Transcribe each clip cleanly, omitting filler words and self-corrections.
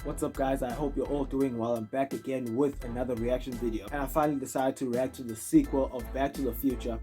What's up guys, I hope you're all doing well. I'm back again with another reaction video, and I finally decided to react to the sequel of Back to the Future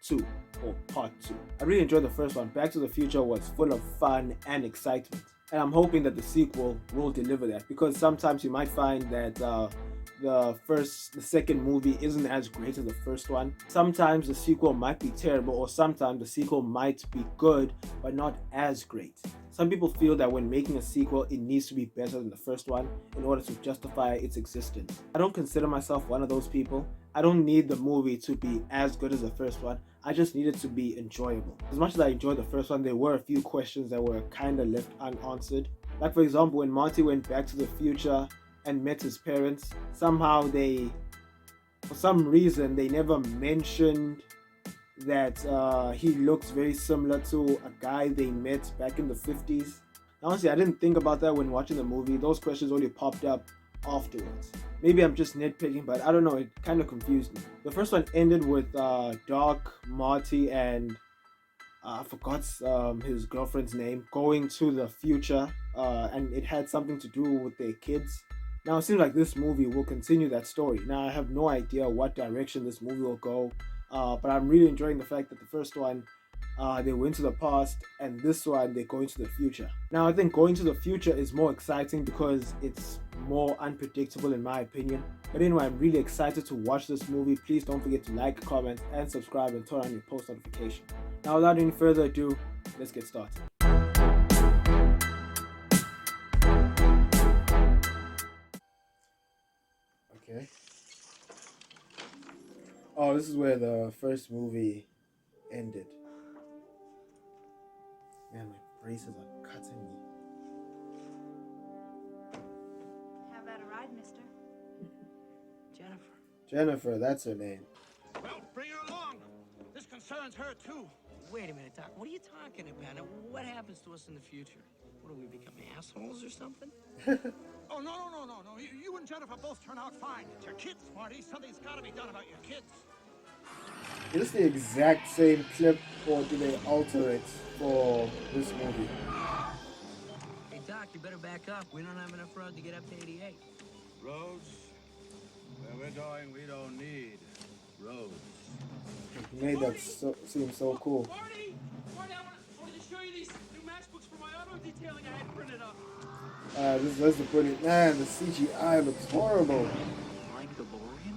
2 or Part 2. I really enjoyed the first one. Back to the Future was full of fun and excitement, and I'm hoping that the sequel will deliver that, because sometimes you might find that the second movie isn't as great as the first one. Sometimes the sequel might be terrible, or sometimes the sequel might be good but not as great. Some people feel that when making a sequel, it needs to be better than the first one in order to justify its existence. I don't consider myself one of those people. I don't need the movie to be as good as the first one. I just need it to be enjoyable. As much as I enjoyed the first one, there were a few questions that were kind of left unanswered. Like, for example, when Marty went back to the future and met his parents, somehow for some reason, they never mentioned that he looks very similar to a guy they met back in the 50s. Honestly, I didn't think about that when watching the movie. Those questions only popped up afterwards. Maybe I'm just nitpicking, but I don't know, it kind of confused me. The first one ended with Doc, Marty, and I forgot his girlfriend's name, going to the future, and it had something to do with their kids. Now it seems like this movie will continue that story. Now I have no idea what direction this movie will go, but I'm really enjoying the fact that the first one they went to the past, and this one they're going to the future. Now I think going to the future is more exciting because it's more unpredictable in my opinion. But anyway, I'm really excited to watch this movie. Please don't forget to like, comment, and subscribe, and turn on your post notification. Now without any further ado, let's get started. Okay. Oh, this is where the first movie ended. Man, my braces are cutting me. How about a ride, mister? Jennifer. Jennifer, that's her name. Well, bring her along. This concerns her, too. Wait a minute, Doc. What are you talking about? Now, what happens to us in the future? What, do we become assholes or something? Oh, no. You and Jennifer both turn out fine. It's your kids, Marty. Something's got to be done about your kids. Is this the exact same clip, or do they alter it for this movie? Hey, Doc, you better back up. We don't have enough road to get up to 88. Roads? Where we're going, we don't need roads. It made that seem so cool. Marty, I wanted to show you these new matchbooks for my auto detailing I had printed up. That's the brilliant. Man, the CGI looks horrible. Like the DeLorean?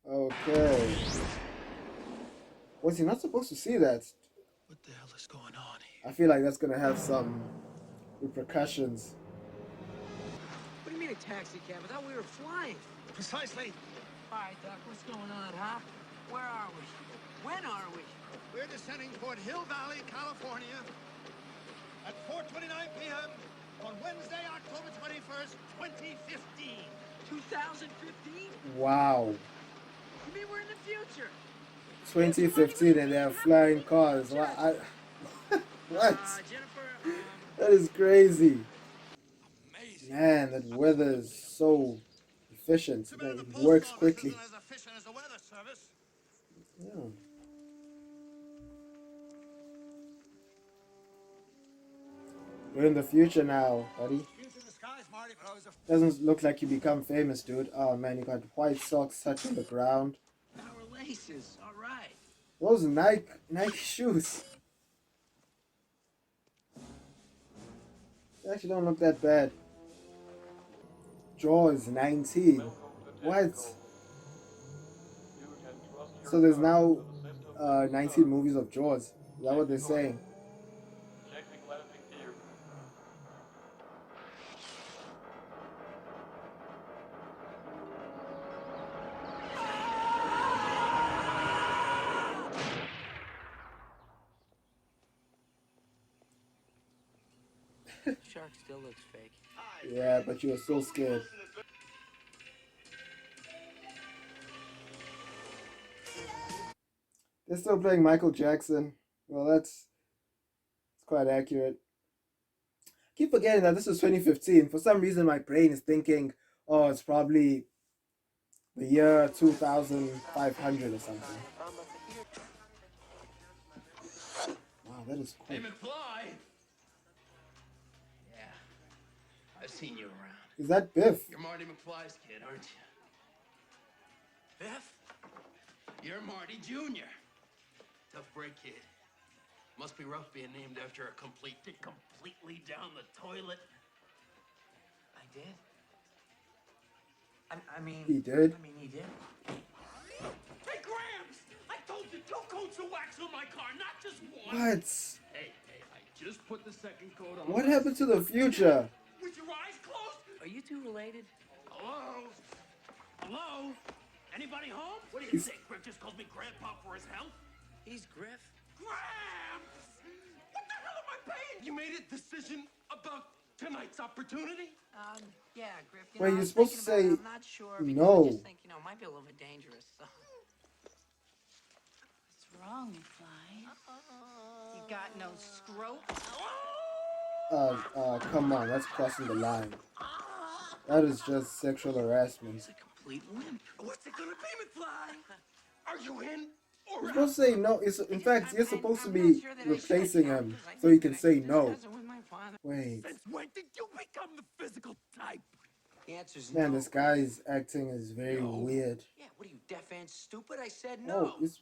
Okay. Was he not supposed to see that? What the hell is going on here? I feel like that's gonna have some repercussions. What do you mean a taxi cab? I thought we were flying. Precisely. All right, Doc, what's going on, huh? Where are we? When are we? We're descending toward Hill Valley, California at 4:29 p.m. on Wednesday, October 21st, 2015. 2015? Wow. You mean we're in the future? 2015 and they have flying cars. What? Jennifer, That is crazy. Amazing. Man, that weather is so efficient. It works quickly. As efficient as the weather service. Yeah. We're in the future now, buddy. Into the skies, Marty, but I was Doesn't look like you become famous, dude. Oh man, you got white socks touching the ground. our laces. All right. Those Nike shoes. They actually don't look that bad. Jaws 19. What? So there's now 19 movies of Jaws. Is that what they're saying? Shark still looks fake. Yeah, but you were so scared. They're still playing Michael Jackson. Well, it's quite accurate. Keep forgetting that this is 2015. For some reason, my brain is thinking, oh, it's probably the year 2500 or something. Wow, that is cool. Hey, McFly! Yeah, I've seen you around. Is that Biff? You're Marty McFly's kid, aren't you? Biff? You're Marty Jr. Tough break, kid. Must be rough being named after a completely down the toilet. I did. I mean... He did? I mean, he did. Hey, Gramps! I told you 2 coats of wax on my car, not just one. What? Hey, I just put the second coat on. What happened to the future? With your eyes closed? Are you two related? Hello? Hello? Anybody home? What do you think? Griff just called me Grandpa for his help? He's Griff. Gramps! What the hell am I paying? You made a decision about tonight's opportunity? Yeah, Griff. Wait, I you're was supposed to thinking about say it. I'm not sure. Because no. I just think, it might be a little bit dangerous. So. What's wrong, McFly? You got no scrope? Come on, that's crossing the line. That is just sexual harassment. He's a complete wimp. What's it gonna be, McFly? Are you in or You're out? supposed to say no. In fact, you're supposed to I'm be not sure that I replacing should, him because I so he think can that I say should no. discuss it with my father. Wait, Since when did you become the physical type? The answer's man, no. this guy's acting is very No. weird. Yeah, what are you, deaf and stupid? I said Oh, no. it's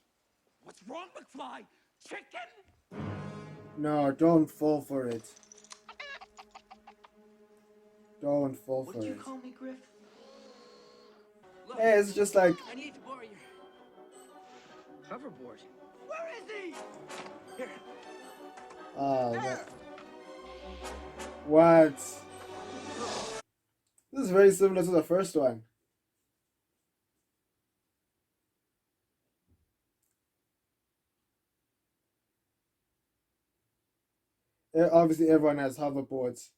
What's wrong, McFly? Chicken? no. Don't fall for it. Don't fall What for did you it. call me, Griff? Look, Yeah, it's just like I need to borrow your hoverboard. Where is he? Here. what? This is very similar to the first one. Obviously, everyone has hoverboards.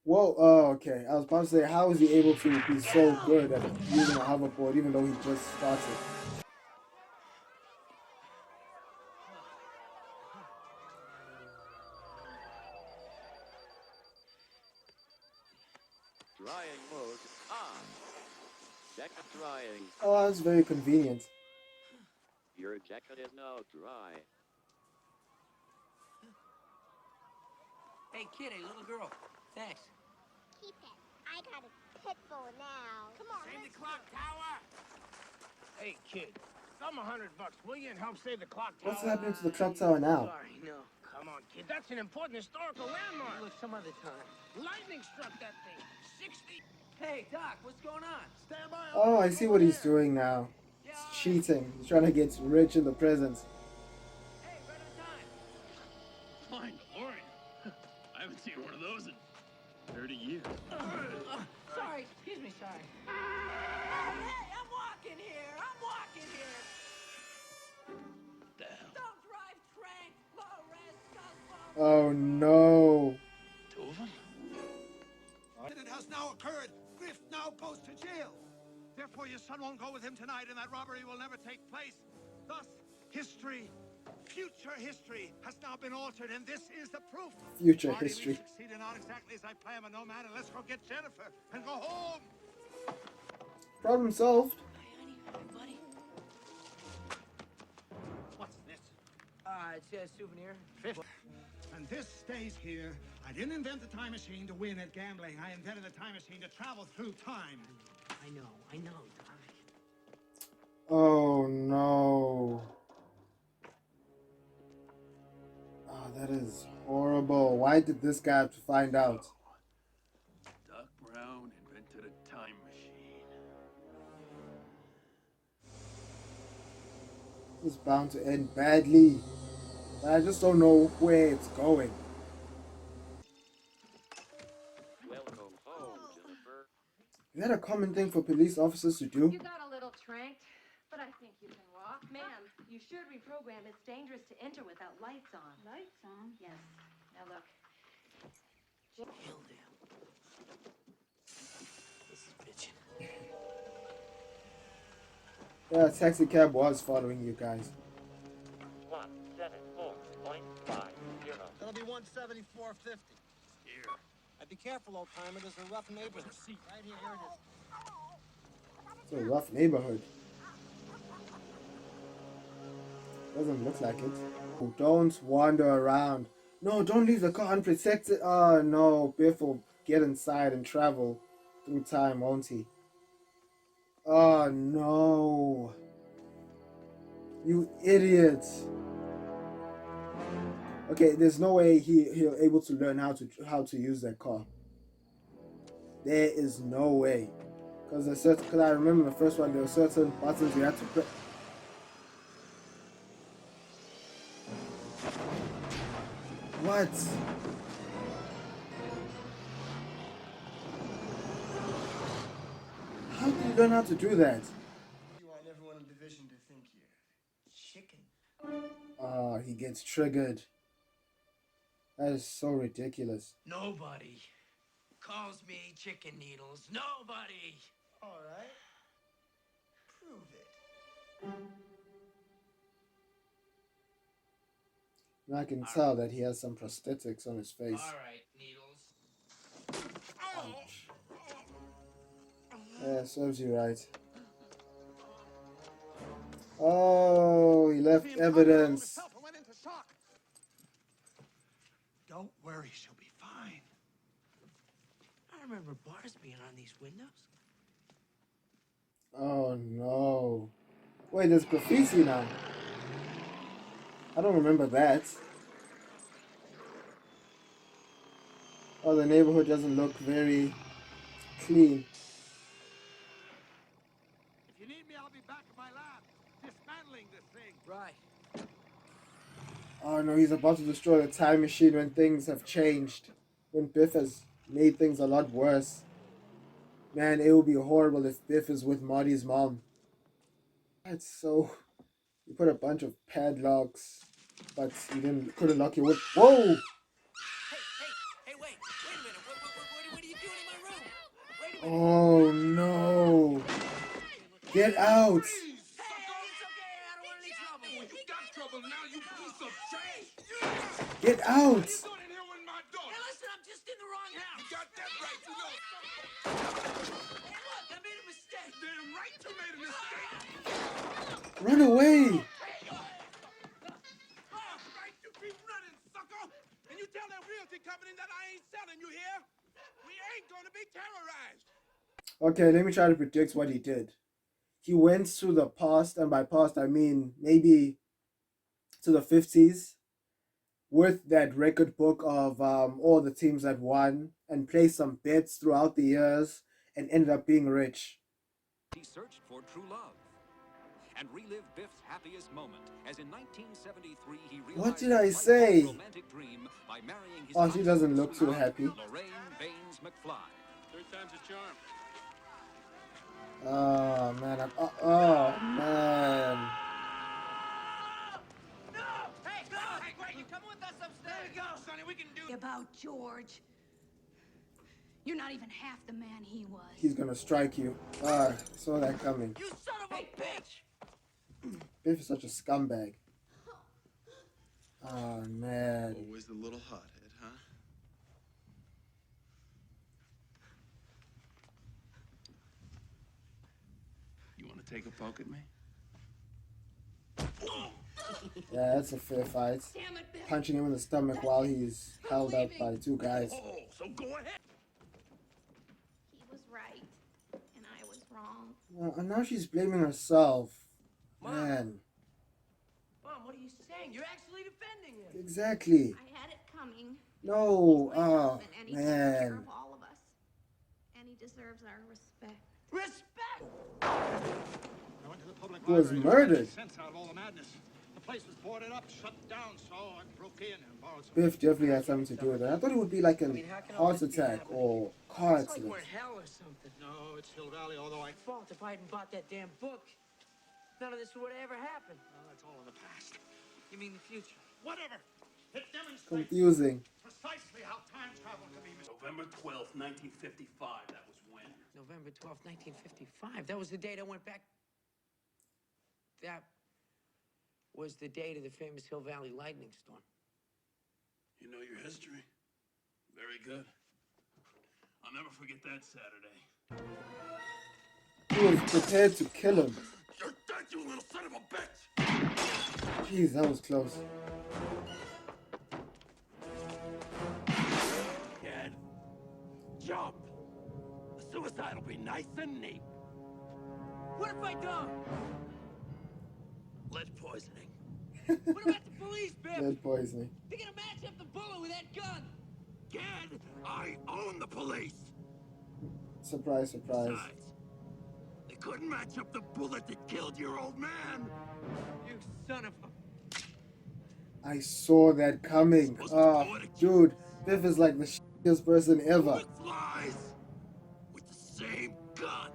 Whoa, oh, okay. I was about to say, how is he able to be so good at using a hoverboard even though he just started? Drying mode on. Check drying. Oh, that's very convenient. Your jacket is now dry. Hey, kid, hey, little girl. Thanks. Keep it. I got a pit bull now. Come on. Save the clock tower! Hey, kid, thumb $100, will you, and help save the clock tower? What's happening to the clock tower now? Sorry, no. Come on, kid, that's an important historical landmark. Look, some other time. Lightning struck that thing. 60. Hey, Doc, what's going on? Stand by. Oh, I see what he's doing now. He's cheating. He's trying to get rich in the present. Hey, right on time. Fine, Lauren. I haven't seen one of those in 30 years. Sorry, excuse me, sorry. Hey, I'm walking here. I'm walking here. The hell? Don't drive trank. Low risk, Oh no. 2 of them? It has now occurred. Griff now goes to jail. Therefore, your son won't go with him tonight, and that robbery will never take place. Thus, history, future history, has now been altered, and this is the proof. Future Marty, history. we succeeded not exactly as I planned, but no matter. Let's go get Jennifer and go home. Problem solved. Hi, honey. Hi, buddy. What's this? It's a souvenir. And this stays here. I didn't invent the time machine to win at gambling. I invented the time machine to travel through time. I know, Doc. Oh no. Oh, that is horrible. Why did this guy have to find out? Doc Brown invented a time machine. This is bound to end badly. I just don't know where it's going. Welcome home, Jennifer. Is that a common thing for police officers to do? You got a little tranked, but I think you can walk. Ma'am, you should reprogram. It's dangerous to enter without lights on. Lights on? Yes. Now look. Hildale. This is bitchin'. Yeah, a taxi cab was following you guys. 174.50. That'll be 174.50. Here. Be careful, old timer. There's a rough neighborhood. Receipt. Right here, here it is. It's a rough neighborhood. Doesn't look like it. Oh, don't wander around. No, don't leave the car unprotected. Oh no, Biff will get inside and travel through time, won't he? Oh no. You idiot. Okay, there's no way he'll able to learn how to use that car. There is no way. Because I remember the first one, there were certain buttons you had to press. What? How do you learn how to do that? You want everyone in division to think you're chicken. Ah, he gets triggered. That is so ridiculous. Nobody calls me chicken needles. Nobody. All right. Prove it. Now I can tell that he has some prosthetics on his face. All right, needles. Ouch. Yeah, serves you right. Oh, he left evidence. Don't worry, she'll be fine. I remember bars being on these windows. Oh no. Wait, there's graffiti now. I don't remember that. Oh, the neighborhood doesn't look very clean. If you need me, I'll be back at my lab, dismantling this thing. Right. Oh no, he's about to destroy the time machine when things have changed. When Biff has made things a lot worse. Man, it would be horrible if Biff is with Marty's mom. That's so... You put a bunch of padlocks, but you couldn't lock your whip. Whoa! Hey, wait a minute. What are you doing in my room? Wait a minute. Oh no! Get out! Hey, it's okay. I don't want any trouble. You got trouble now, you piece of trash. Get out! You going in here with my daughter? Hey, listen, I'm just in the wrong house. You got that right, you know. Hey, look, I made a mistake. Damn right you made a mistake. Run away! Right, you keep running, sucker! And you tell that realty company that I ain't selling, you hear? We ain't gonna be terrorized. Okay, let me try to predict what he did. He went to the past, and by past I mean maybe to the 50s, with that record book of all the teams that won, and placed some bets throughout the years, and ended up being rich. He searched for true love and relived Biff's happiest moment, as in 1973 he realized What did I say? his romantic dream by marrying his Oh, she doesn't look too happy. Lorraine Baines McFly. Third time's a charm. Oh man, oh man. Hey, go! Hey, Greg, you come with us upstairs. There you go, Sonny. We can do About George. You're not even half the man he was. He's gonna strike you. Ah, saw that coming. You son of a bitch! Biff is such a scumbag. Oh man. Always the little hothead, huh? You want to take a poke at me? Yeah, that's a fair fight. Damn it, Biff. Punching him in the stomach while he's held up by two guys. Oh, so go ahead. He was right, and I was wrong. And now she's blaming herself. Mom. Man. Mom, what are you saying? You're actually defending him. Exactly. I had it coming. No. He's my Oh, husband, and he's taking care man. of all of us. And he deserves our respect. Respect! I went to the public He was library to murdered. get sense out of all the madness. The place was boarded up, shut down, so I broke in and borrowed some. Biff definitely had something to do with it. I thought it would be like a how can all heart this be attack happening? or car It's like accident. we're in hell or something. No, it's Hill Valley, although I... Fault if I hadn't bought that damn book. None of this would have ever happened. Well, that's all in the past. You mean the future? Whatever. It demonstrates Confusing. precisely how time travel can be. November 12th, 1955. That was when? November 12th, 1955. That was the date I went back. That was the date of the famous Hill Valley lightning storm. You know your history. Very good. I'll never forget that Saturday. He was prepared to kill him. You're dead, you little son of a bitch! Jeez, that was close. Kid, jump. The suicide will be nice and neat. What have I done? Lead poisoning. What about the police, Biff? Lead poisoning. They're gonna match up the bullet with that gun. Kid, I own the police. Surprise, surprise. Besides, they couldn't match up the bullet that killed your old man. You son of a... I saw that coming. Oh, dude, Biff is like the shittiest person ever. It flies with the same gun.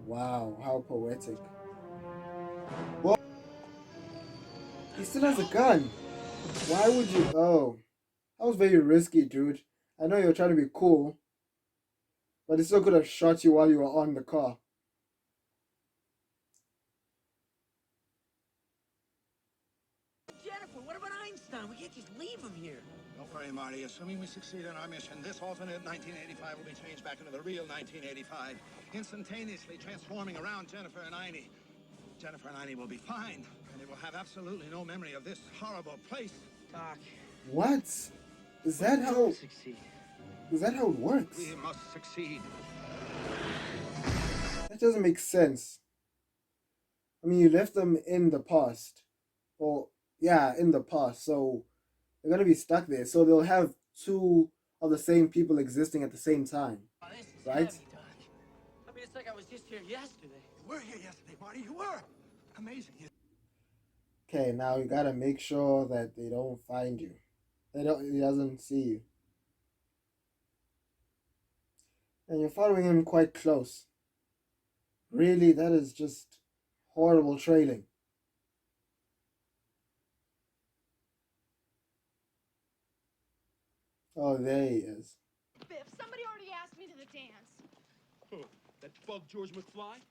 Wow, how poetic. Whoa. He still has a gun. Why would you? Oh, that was very risky, dude. I know you're trying to be cool, but he still could have shot you while you were on the car. Jennifer, what about Einstein? We can't just leave him here. Don't worry, Marty. Assuming we succeed in our mission, this alternate 1985 will be changed back into the real 1985, instantaneously transforming around Jennifer and Einie. Jennifer and Einie will be fine, and they will have absolutely no memory of this horrible place. Doc. What? Is that how? Succeed. Is that how it works? We must succeed. That doesn't make sense. I mean, you left them in the past, or yeah, in the past, so they're gonna be stuck there. So they'll have two of the same people existing at the same time, Oh, this is right? heavy, Doc. I mean, it's like I was just here yesterday. You were here yesterday, Marty. You were. Amazing. Okay, now you gotta make sure that they don't find you. He doesn't see you. And you're following him quite close. Really, that is just horrible trailing. Oh, there he is. Biff, somebody already asked me to the dance. Who? That bug George McFly?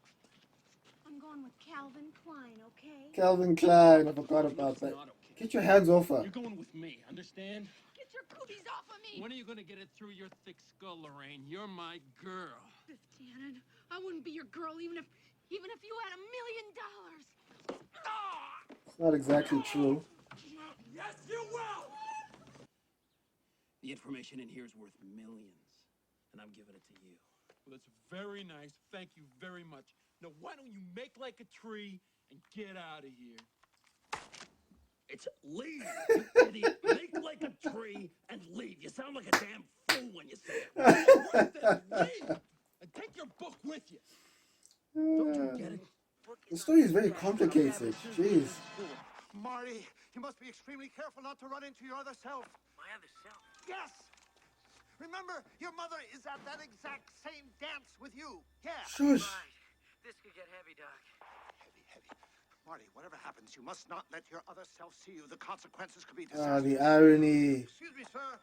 I'm going with Calvin Klein, okay? Calvin Klein, I forgot about that. Get your hands off her. You're going with me, understand? Get your cooties off of me! When are you gonna get it through your thick skull, Lorraine? You're my girl. Biff Tannen, I wouldn't be your girl even if you had $1 million. It's not exactly true. Yes, you will! The information in here is worth millions, and I'm giving it to you. Well, that's very nice. Thank you very much. Now, why don't you make like a tree and get out of here? It's leave, you idiot. Make like a tree and leave. You sound like a damn fool when you say it. Right then, leave! And take your book with you. Don't you get it? The story is very complicated. Jeez. Marty, you must be extremely careful not to run into your other self. My other self? Yes! Remember, your mother is at that exact same dance with you. Yeah. Shush. Right. This could get heavy, Doc. Heavy. Marty, whatever happens, you must not let your other self see you. The consequences could be Ah, disastrous. the irony. Excuse me, sir.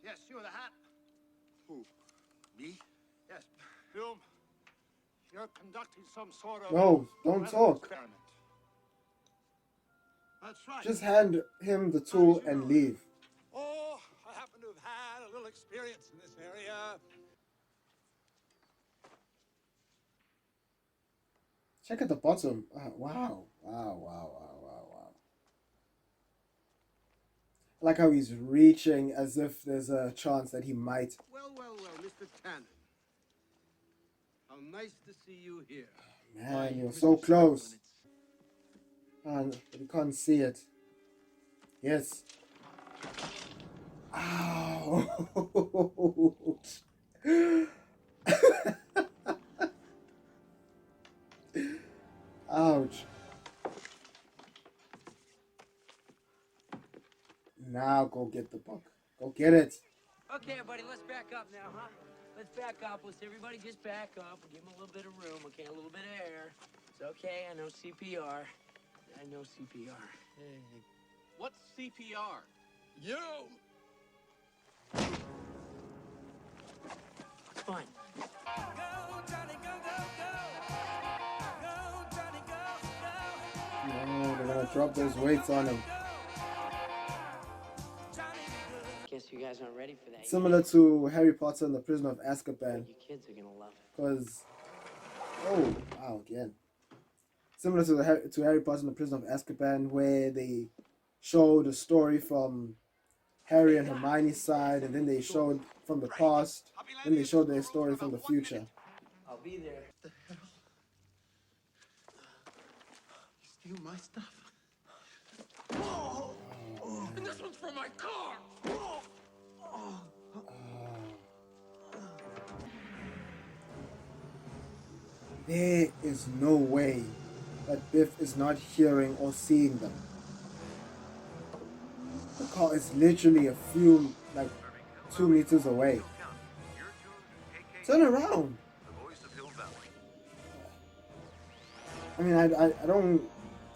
Yes, you with the hat. Who? Me? Yes. Hume, you're conducting some sort of... No, don't talk. Experiment. That's right. Just hand him the tool and leave. Oh, I happen to have had a little experience in this area. Check at the bottom. Wow. I like how he's reaching as if there's a chance that he might. Well, Mr. Tannen. How nice to see you here. Man, you're so close. But you can't see it. Yes. Ow. Ouch. Now go get the book. Go get it. Okay, everybody, let's back up now, huh? Let's back up. Let's everybody just back up. We'll give him a little bit of room, okay? A little bit of air. It's okay. I know CPR. I know CPR. Hey, what's CPR? You! It's fine. Go, Johnny, go, go, go. Go, Johnny, go, go. No, they're gonna drop those weights on him. Guess you guys aren't ready for that. Similar to Harry Potter and the Prisoner of Azkaban. You kids are gonna love it. Because, oh, wow, again. similar to Harry Potter and the Prison of Azkaban, where they showed a story from Harry and Hermione's side, and then they showed from the past, then they showed their story from the future. I'll be there. The hell? You steal my stuff? Oh, and this one's from my car! There is no way that Biff is not hearing or seeing them. The car is literally a few, like 2 meters away. Turn around. I mean, I don't.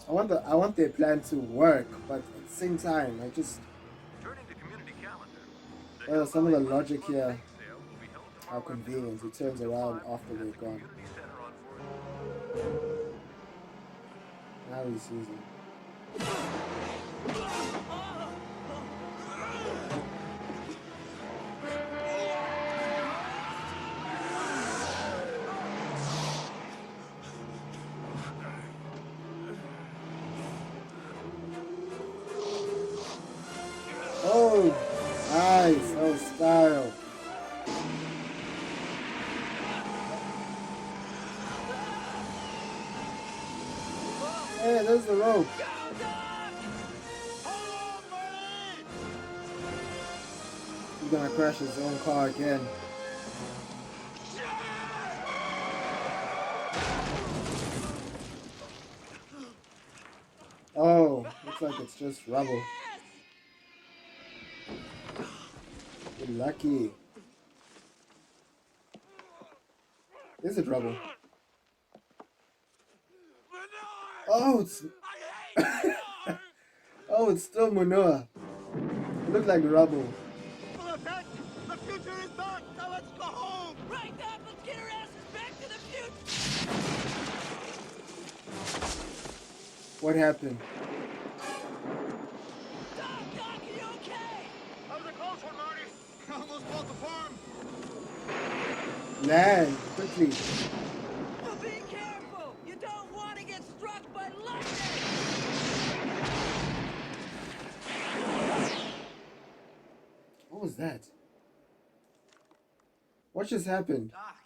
I want their plan to work, but at the same time, I just. Well, some of the logic here, how convenient. He turns around after they're gone. Now he sees him. Oh, nice. Oh, style. Hey, there's the rope. He's gonna crash his own car again. Oh, looks like it's just rubble. You're lucky. Is it rubble? Oh, it's oh, it's still manure. It looked like rubble. The future is dark. Now let's go home. Right, Doc, let's get our asses back to the future. What happened? Doc, are you okay? That was a close one, Marty. I almost bought the farm. Land, quickly. Well, be careful. You don't want to get struck by lightning. What was that? What just happened? Doc.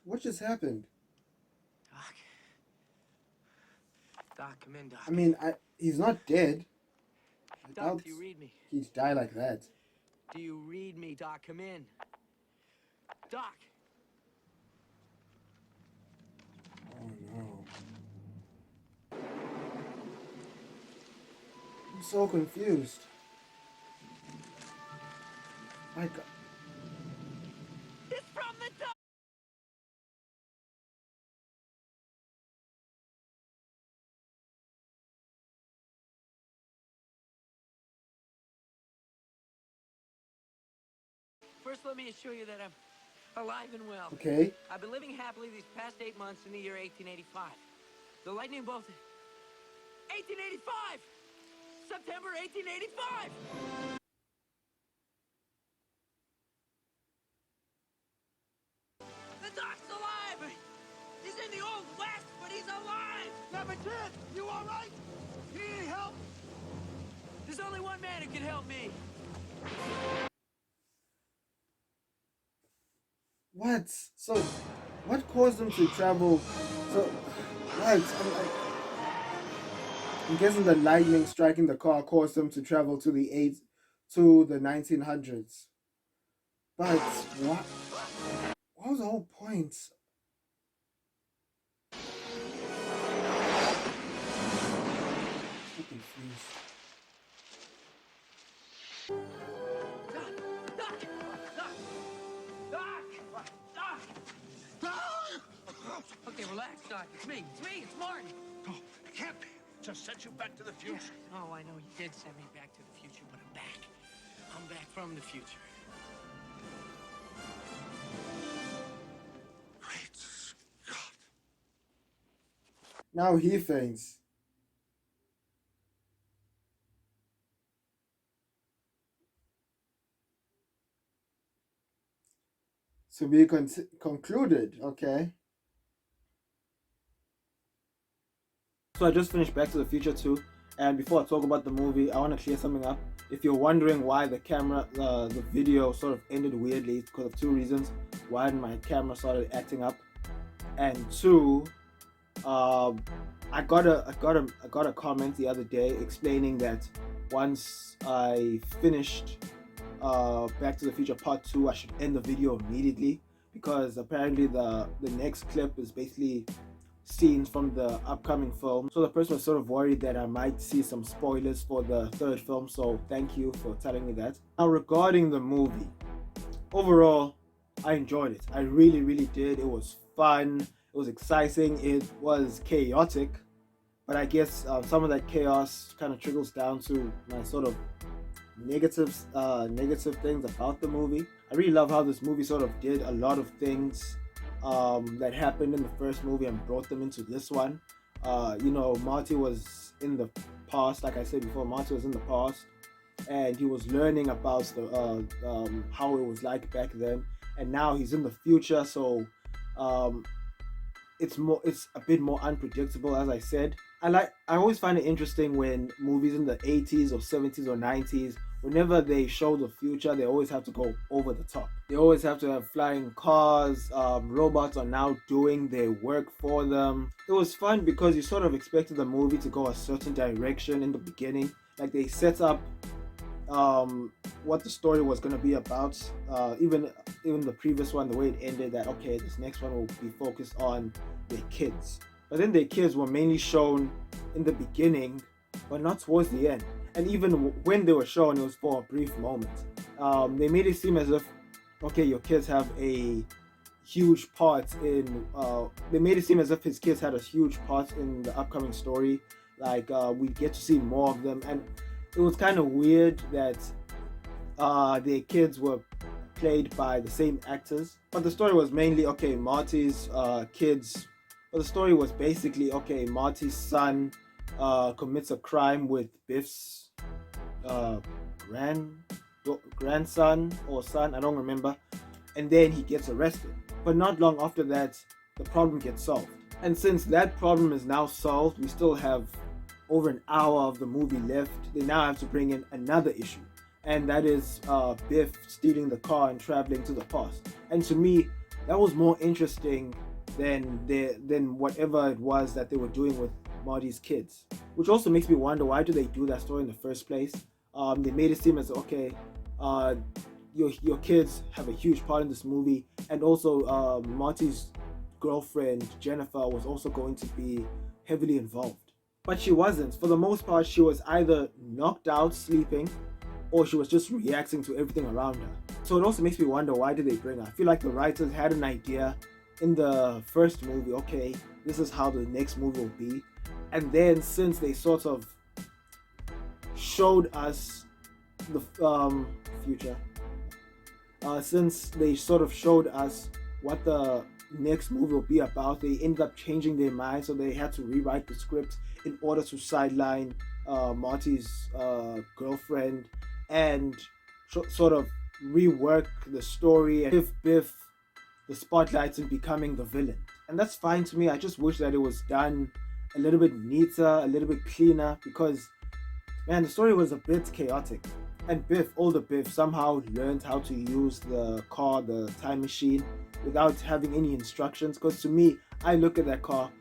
What just happened? Doc, come in, Doc. I mean, he's not dead. I Doc, doubt do you read me? he'd die like that. Do you read me, Doc? Come in. Doc. Oh no. I'm so confused. My God. It's from the Doc. First, let me assure you that I'm alive and well. Okay. I've been living happily these past 8 months in the year 1885. The lightning bolt... 1885! September 1885! The Doc's alive! He's in the Old West, but he's alive! Yeah, but kid, you all right? You need any help? There's only one man who can help me. What? So, what caused them to travel? So, right? I'm guessing the lightning striking the car caused them to travel to the 1900s. But what? What was the whole point? I'm confused. Okay, relax, Doc. It's me. It's Martin. Oh, it can't be. Just sent you back to the future. Oh, I know you did send me back to the future, but I'm back. I'm back from the future. Great Scott. Now he faints. To be concluded, okay. So I just finished Back to the Future 2, and before I talk about the movie, I want to clear something up. If you're wondering why the video sort of ended weirdly, it's because of two reasons. One, my camera started acting up, and two, I got a comment the other day explaining that once I finished Back to the Future Part 2, I should end the video immediately, because apparently the next clip is basically scenes from the upcoming film. So the person was sort of worried that I might see some spoilers for the third film, so thank you for telling me that. Now regarding the movie, overall I enjoyed it. I really did. It was fun, it was exciting, it was chaotic, but I guess some of that chaos kind of trickles down to my sort of negative things about the movie. I really love how this movie sort of did a lot of things that happened in the first movie and brought them into this one. You know, Marty was in the past, like I said before, Marty was in the past, and he was learning about the how it was like back then, and now he's in the future, so it's a bit more unpredictable, as I said. I always find it interesting when movies in the 80s or 70s or 90s, whenever they show the future, they always have to go over the top. They always have to have flying cars, robots are now doing their work for them. It was fun because you sort of expected the movie to go a certain direction in the beginning. Like they set up what the story was going to be about. Even the previous one, the way it ended, that okay, this next one will be focused on their kids. But then their kids were mainly shown in the beginning, but not towards the end. And even when they were shown, it was for a brief moment. They made it seem as if, okay, your kids have a huge part in... they made it seem as if his kids had a huge part in the upcoming story. Like, we get to see more of them. And it was kind of weird that their kids were played by the same actors. But the story was mainly, okay, Marty's kids... But the story was basically, okay, Marty's son commits a crime with Biff's grandson or son, I don't remember, and then he gets arrested. But not long after that, the problem gets solved. And since that problem is now solved, we still have over an hour of the movie left. They now have to bring in another issue, and that is Biff stealing the car and traveling to the past. And to me, that was more interesting than whatever it was that they were doing with Marty's kids. Which also makes me wonder, why do they do that story in the first place? They made it seem as, okay, your kids have a huge part in this movie, and also Marty's girlfriend Jennifer was also going to be heavily involved. But she wasn't. For the most part, she was either knocked out sleeping, or she was just reacting to everything around her. So it also makes me wonder, why did they bring her? I feel like the writers had an idea in the first movie, okay, this is how the next movie will be. And then since they sort of showed us the future, since they sort of showed us what the next movie will be about, they ended up changing their mind, so they had to rewrite the script in order to sideline Marty's girlfriend and sort of rework the story and give Biff the spotlight in becoming the villain. And that's fine to me. I just wish that it was done a little bit neater, a little bit cleaner, because man, the story was a bit chaotic. And Biff, older Biff, somehow learned how to use the car, the time machine, without having any instructions. Because to me, I look at that car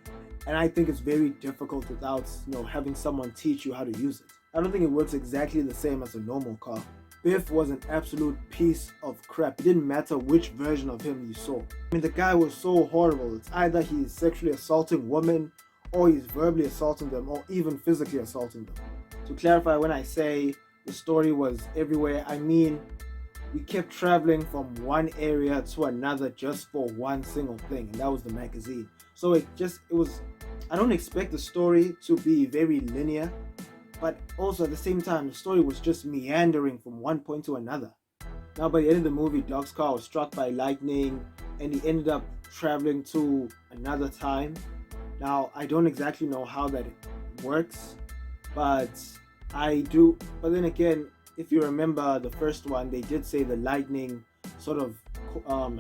and I think it's very difficult without, having someone teach you how to use it. I don't think it works exactly the same as a normal car. Biff was an absolute piece of crap. It didn't matter which version of him you saw. I mean, the guy was so horrible. It's either he's sexually assaulting women, or he's verbally assaulting them, or even physically assaulting them. To clarify, when I say the story was everywhere, I mean we kept traveling from one area to another just for one single thing, and that was the magazine. So it was, I don't expect the story to be very linear, but also at the same time, the story was just meandering from one point to another. Now, by the end of the movie, Doc's car was struck by lightning, and he ended up traveling to another time. Now, I don't exactly know how that works, but I do. But then again, if you remember the first one, they did say the lightning sort of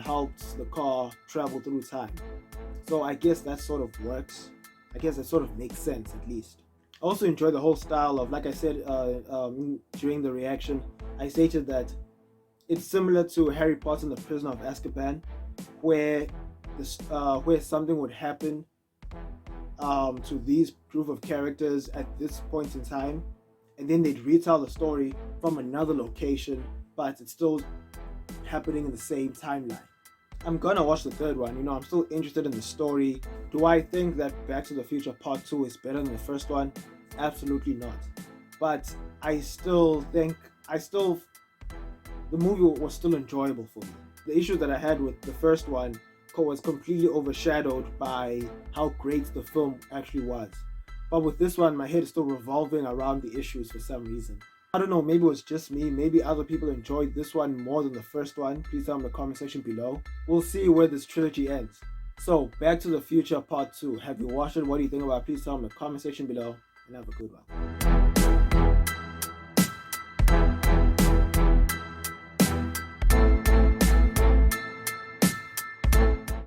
helps the car travel through time. So I guess that sort of works. I guess that sort of makes sense at least. I also enjoy the whole style of, like I said during the reaction, I stated that it's similar to Harry Potter and the Prisoner of Azkaban, where something would happen to these group of characters at this point in time, and then they'd retell the story from another location, but it's still happening in the same timeline. I'm gonna watch the third one. I'm still interested in the story. Do I think that Back to the Future Part 2 is better than the first one? Absolutely not. But I still think the movie was still enjoyable for me. The issue that I had with the first one was completely overshadowed by how great the film actually was. But with this one, my head is still revolving around the issues for some reason. I don't know, maybe it was just me, maybe other people enjoyed this one more than the first one. Please tell me in the comment section below. We'll see where this trilogy ends. So, Back to the Future Part 2. Have you watched it? What do you think about it? Please tell me in the comment section below, and have a good one.